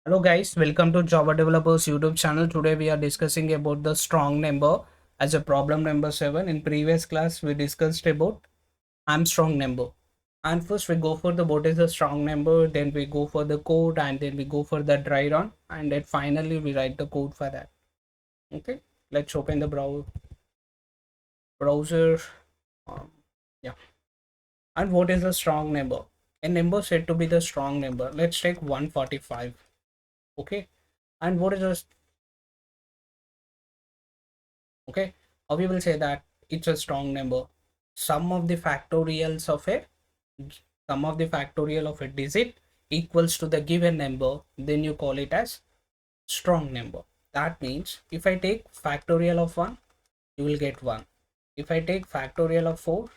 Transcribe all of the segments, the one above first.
Hello guys, welcome to Java Developers YouTube channel. Today we are discussing about the strong number as a problem number 7. In previous class we discussed about Armstrong number. And first we go for the what is the strong number, then we go for the code, and then we go for the dry run, and then finally we write the code for that. Okay, let's open the browser. Um, yeah, and what is the strong number? A number said to be the strong number. Let's take 145. Okay, and what is the okay, or we will say that it's a strong number. Sum of the factorials of a sum of the factorial of a digit equals to the given number, then you call it as strong number. That means if I take factorial of 1, you will get 1. If I take factorial of 4,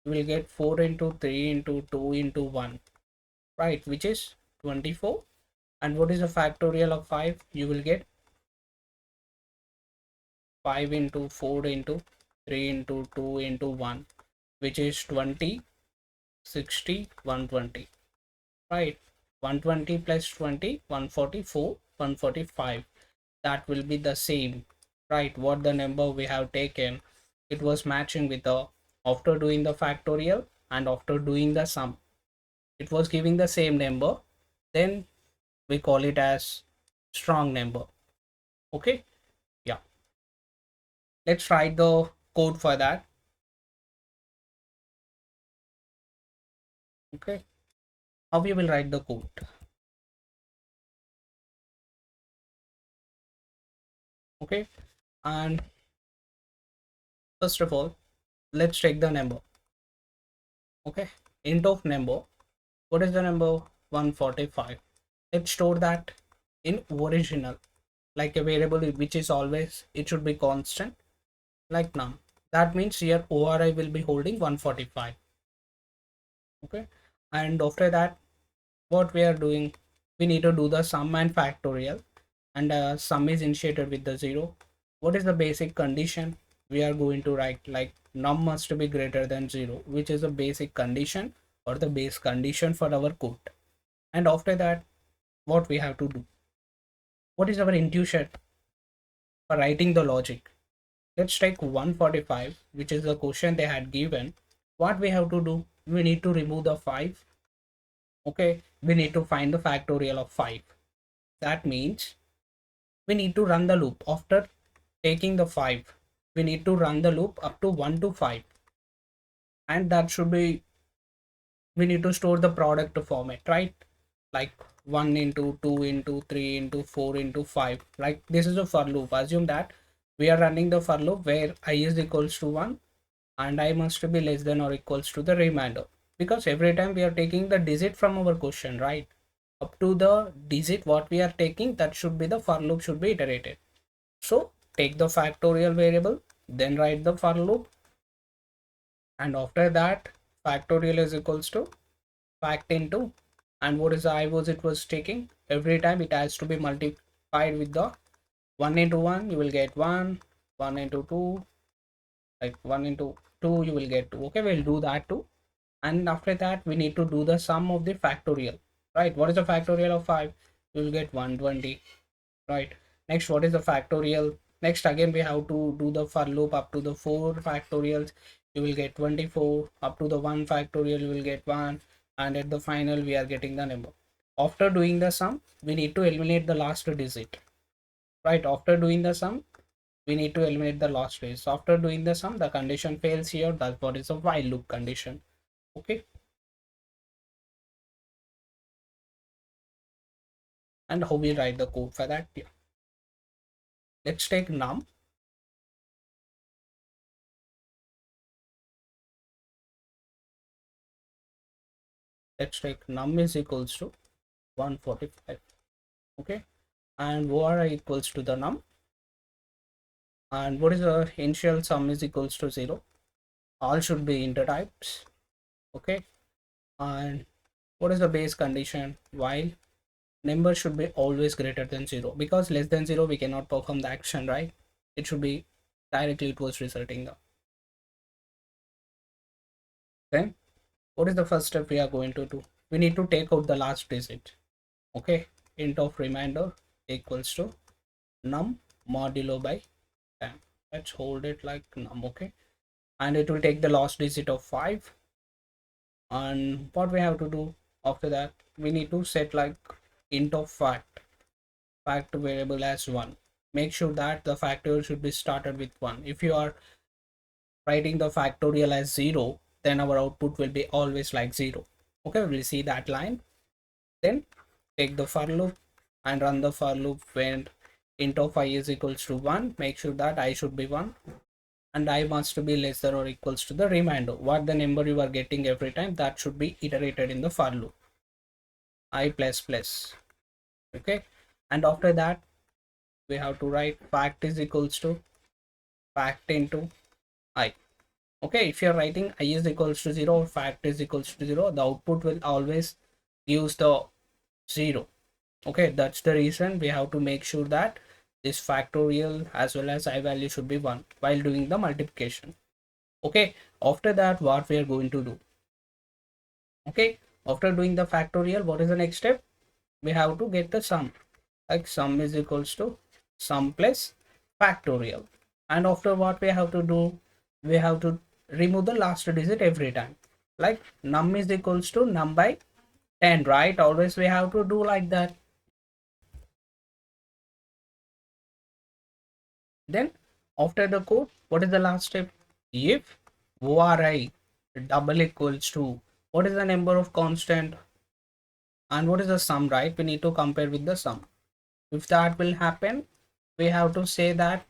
you will get 4 into 3 into 2 into 1, right, which is 24. And what is the factorial of 5? You will get 5 into 4 into 3 into 2 into 1, which is 20, 60, 120, right? 120 plus 20, 144, 145. That will be the same, right? What the number we have taken, it was matching with the after doing the factorial and after doing the sum, it was giving the same number. Then we call it as strong number. Okay, yeah. Let's write the code for that. Okay, how we will write the code? Okay, and first of all, let's take the number. Okay, int of number. What is the number? 145. Let's store that in original, like a variable which is always, it should be constant, like num. That means here ORI will be holding 145. Okay, and after that, what we are doing, we need to do the sum and factorial, and sum is initiated with the 0. What is the basic condition? We are going to write like num must be greater than 0, which is a basic condition or the base condition for our code. And after that, what we have to do, what is our intuition for writing the logic? Let's take 145, which is the question they had given. What we have to do, we need to remove the 5. Okay, we need to find the factorial of 5. That means we need to run the loop after taking the 5. We need to run the loop up to 1 to 5, and that should be, we need to store the product format, right? Like 1 into 2 into 3 into 4 into 5. Like this is a for loop. Assume that we are running the for loop where I is equals to 1 and I must be less than or equals to the remainder, because every time we are taking the digit from our question, right? Up to the digit what we are taking, that should be the for loop should be iterated. So take the factorial variable, then write the for loop, and after that factorial is equals to fact into, and what is the I was it was taking, every time it has to be multiplied with the 1 into 1, you will get 1, 1 into 2, like 1 into 2 you will get 2. Okay, we'll do that too. And after that we need to do the sum of the factorial, right? What is the factorial of 5? You will get 120, right? Next, what is the factorial? Next, again we have to do the for loop up to the 4 factorials, you will get 24, up to the 1 factorial you will get 1, and at the final we are getting the number. After doing the sum, we need to eliminate the last digit, right? After doing the sum, we need to eliminate the last digit. So after doing the sum, the condition fails here. That's what is a while loop condition. Okay, and how we write the code for that? Yeah, let's take num. Let's take num is equals to 145. Okay, and var equals to the num, and what is the initial sum is equals to 0. All should be integer types. Okay, and what is the base condition? While number should be always greater than 0, because less than 0 we cannot perform the action, right? It should be directly towards resulting the. Then what is the first step we are going to do? We need to take out the last digit. Okay, int of remainder equals to num modulo by 10. Let's hold it like num. Okay, and it will take the last digit of 5. And what we have to do after that, we need to set like int of fact variable as 1. Make sure that the factorial should be started with 1. If you are writing the factorial as 0, then our output will be always like 0. Okay, we'll see that line. Then take the for loop and run the for loop when int of I is equals to 1. Make sure that I should be 1 and I must be less than or equals to the remainder. What the number you are getting every time, that should be iterated in the for loop. I plus plus. Okay, and after that we have to write fact is equals to fact into I. Okay, if you're writing I is equals to 0 or fact is equals to 0, the output will always use the 0. Okay, that's the reason we have to make sure that this factorial as well as I value should be 1 while doing the multiplication. Okay, after that what we are going to do? Okay, after doing the factorial, what is the next step? We have to get the sum, like sum is equals to sum plus factorial. And after what we have to do, we have to remove the last digit every time, like num is equals to num by 10, right? Always we have to do like that. Then after the code, what is the last step? If ori double equals to, what is the number of constant and what is the sum, right? We need to compare with the sum. If that will happen, we have to say that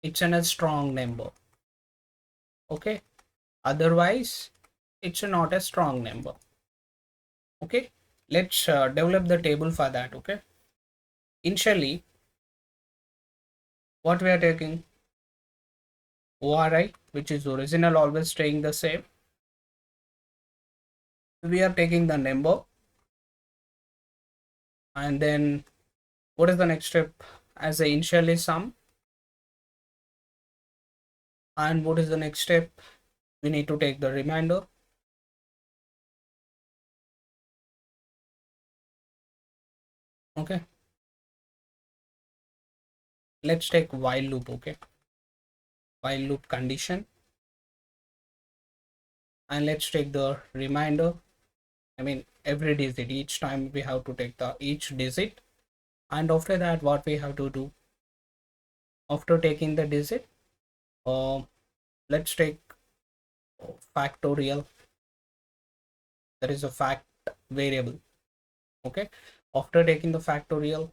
it's a strong number. Okay, otherwise it's not a strong number. Okay, let's develop the table for that. Okay, initially what we are taking, ori, which is original, always staying the same. We are taking the number, and then what is the next step? As a initially sum, and what is the next step? We need to take the remainder. Okay, let's take while loop. Okay, while loop condition, and let's take the remainder. I mean every digit, each time we have to take the each digit. And after that what we have to do, after taking the digit, let's take factorial, that is a fact variable. Okay, after taking the factorial,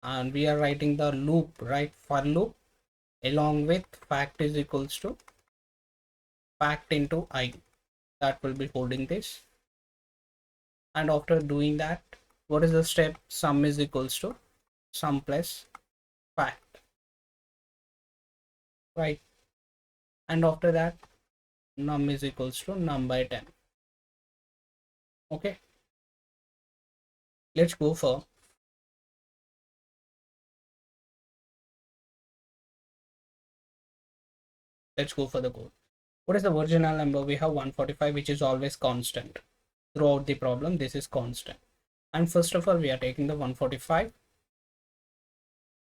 and we are writing the loop, right? For loop along with fact is equals to fact into I, that will be holding this. And after doing that, what is the step? Sum is equals to sum plus fact, right? And after that, num is equals to num by 10. Okay, let's go for the code. What is the original number? We have 145, which is always constant throughout the problem. This is constant. And first of all, we are taking the 145.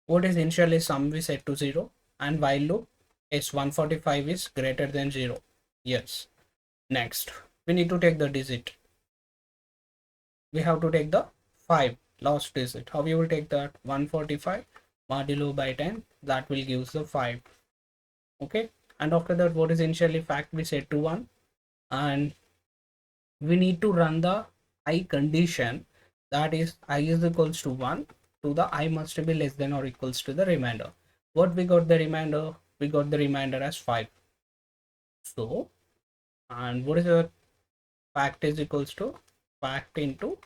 What is initially sum? We set to 0, and while loop is 145 is greater than 0. Yes. Next, we need to take the digit. We have to take the 5 last digit. How you will take that? 145 modulo by 10, that will give the 5. Okay, and after that, what is initially fact? We set to 1, and we need to run the I condition, that is I is equals to 1 to the I must be less than or equals to the remainder. What we got the remainder? We got the remainder as 5. So, and what is the fact is equals to fact into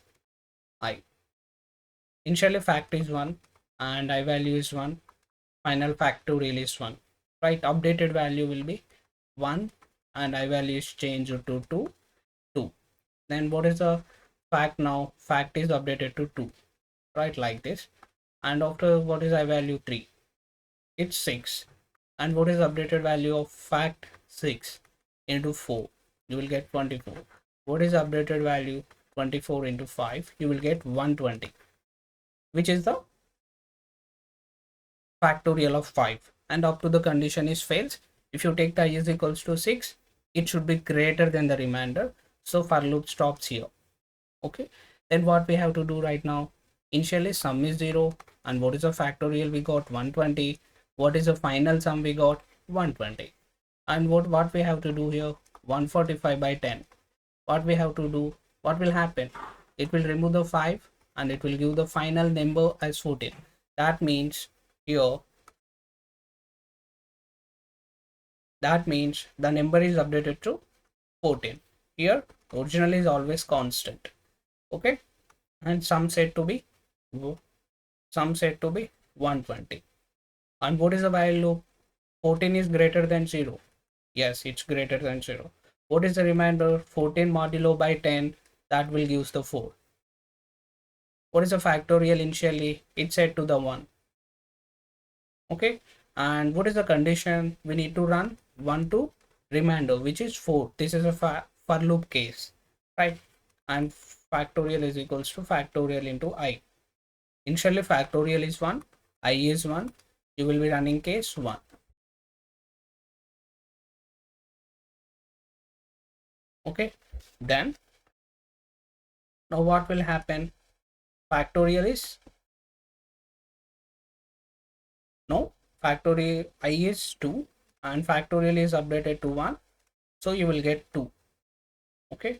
I. Initially fact is 1 and I value is 1. Final factorial is 1. Right? Updated value will be 1 and I value is changed to 2. Then what is the fact now? Fact is updated to 2. Right? Like this. And after what is I value 3? It's 6. And what is updated value of fact? 6 into 4. You will get 24. What is updated value? 24 into 5. You will get 120. which is the factorial of 5, and up to the condition is fails. If you take the I is equals to 6, it should be greater than the remainder, so for loop stops here. Okay, then what we have to do right now, initially sum is 0, and what is the factorial? We got 120. What is the final sum? We got 120. And what we have to do here, 145 by 10, what we have to do, what will happen, it will remove the 5 and it will give the final number as 14. That means here, that means the number is updated to 14. Here original is always constant. Okay, and sum said to be 120. And what is the while loop? 14 is greater than 0. Yes, it's greater than 0. What is the remainder? 14 modulo by 10, that will give the 4. What is the factorial? Initially it's set to the 1. Okay, and what is the condition? We need to run 1 to remainder, which is 4. This is a for loop case, right? And factorial is equals to factorial into I. Initially factorial is 1, I is 1, you will be running case 1. Okay, then now what will happen? Factorial is no, factorial I is 2 and factorial is updated to 1, so you will get 2. Okay,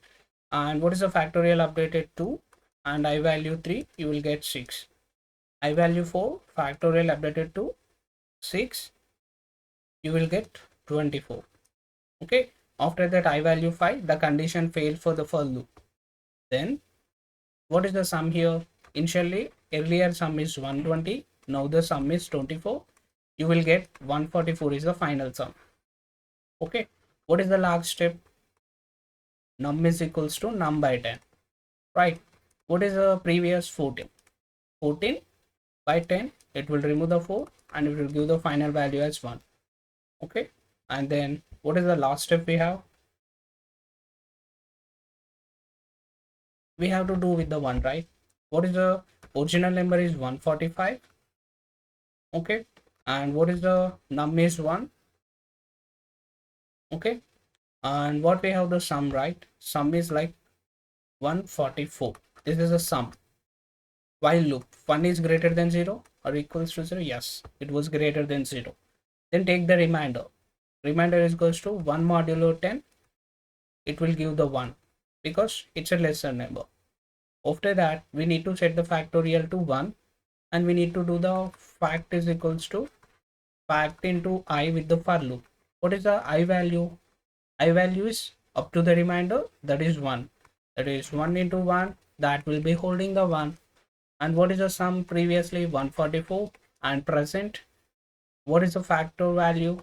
and what is the factorial updated to? And I value 3, you will get 6. I value 4, factorial updated to 6, you will get 24. Okay, after that I value 5, the condition failed for the for loop. Then what is the sum here? Initially earlier sum is 120, now the sum is 24, you will get 144 is the final sum. Okay, what is the last step? Num is equals to num by 10, right? What is the previous? 14 by 10, it will remove the 4 and it will give the final value as 1. Okay, and then what is the last step we have? We have to do with the 1, right? What is the original number is 145. Okay, and what is the num is 1. Okay, and what we have the sum, right? Sum is like 144. This is a sum. While loop 1 is greater than 0 or equals to 0. Yes, it was greater than 0. Then take the remainder. Remainder is equals to 1 modulo 10. It will give the 1 because it's a lesser number. After that we need to set the factorial to 1 and we need to do the fact is equals to fact into I with the for loop. What is the I value? I value is up to the remainder, that is 1. That is 1 into 1, that will be holding the 1. And what is the sum? Previously 144 and present. What is the factor value?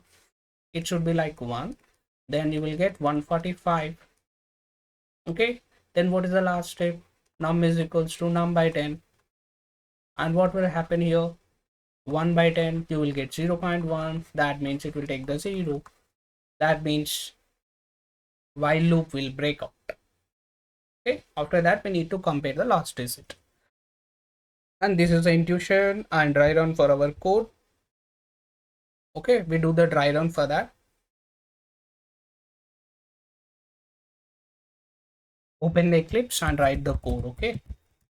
It should be like 1. Then you will get 145. Okay, then what is the last step? Num is equals to num by 10. And what will happen here? 1 by 10, you will get 0.1. That means it will take the 0. That means while loop will break out. Okay, after that we need to compare the last digit. And this is the intuition and dry run for our code. Okay, we do the dry run for that. Open the Eclipse and write the code. Okay,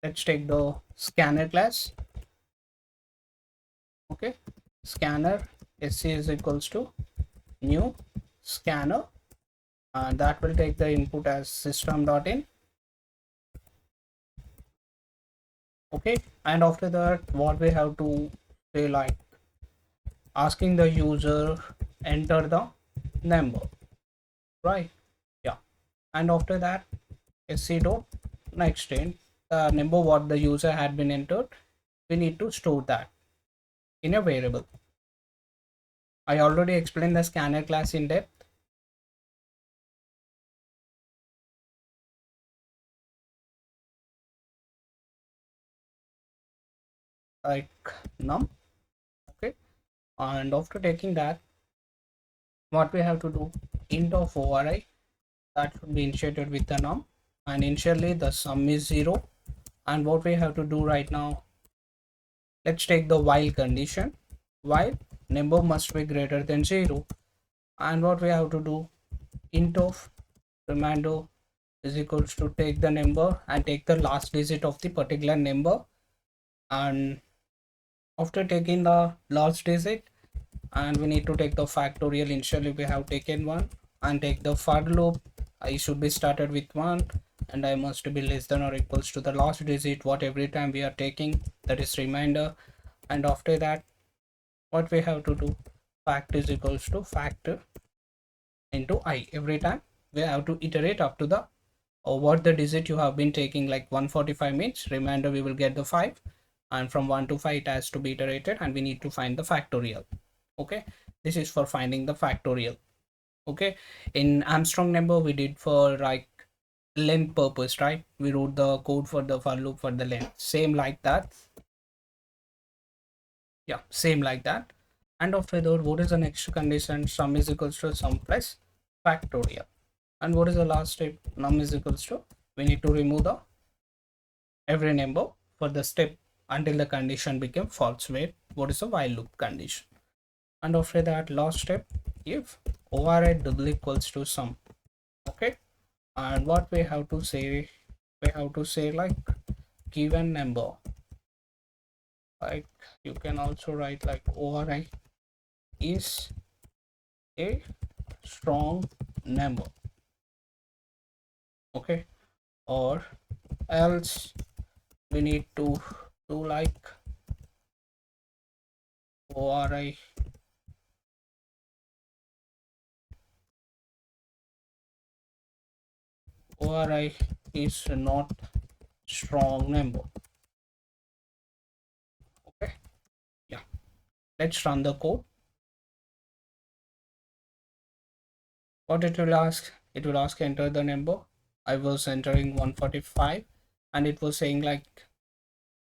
let's take the scanner class. Okay, scanner sc is equals to new scanner, and that will take the input as system.in. Okay, and after that what we have to say, like asking the user enter the number, right? Yeah, and after that sc dot next in the number what the user had been entered, we need to store that in a variable. I already explained the scanner class in depth. Like num. Okay, and after taking that, what we have to do, int of ori, that should be initiated with the num, and initially the sum is 0. And what we have to do right now, let's take the while condition. While number must be greater than 0, and what we have to do, int of remainder is equals to take the number and take the last digit of the particular number, and after taking the last digit, and we need to take the factorial. Initially we have taken 1, and take the for loop. I should be started with 1, and I must be less than or equals to the last digit what every time we are taking, that is remainder. And after that, what we have to do, fact is equals to factor into I. Every time we have to iterate up to the or what the digit you have been taking, like 145 means remainder we will get the 5, and from 1 to 5 it has to be iterated, and we need to find the factorial. Okay, this is for finding the factorial. Okay, in Armstrong number we did for like length purpose, right? We wrote the code for the for loop for the length, same like that. Yeah, same like that. And after that, what is the next condition? Sum is equals to sum plus factorial. And what is the last step? Num is equals to, we need to remove the every number for the step until the condition became false, where what is the while loop condition. And after that, last step, if override double equals to sum. Okay, and what we have to say, we have to say like given number, like you can also write like override is a strong number. Okay, or else we need to do like ORI is not strong number. Okay, yeah, let's run the code. What it will ask, it will ask enter the number. I was entering 145, and it was saying like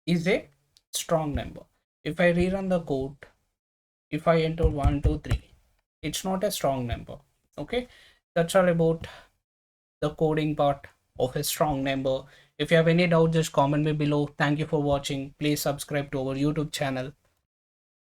is a strong number. If I rerun the code, if I enter 123, it's not a strong number. Okay, that's all about the coding part of a strong number. If you have any doubt, just comment me below. Thank you for watching. Please subscribe to our YouTube channel.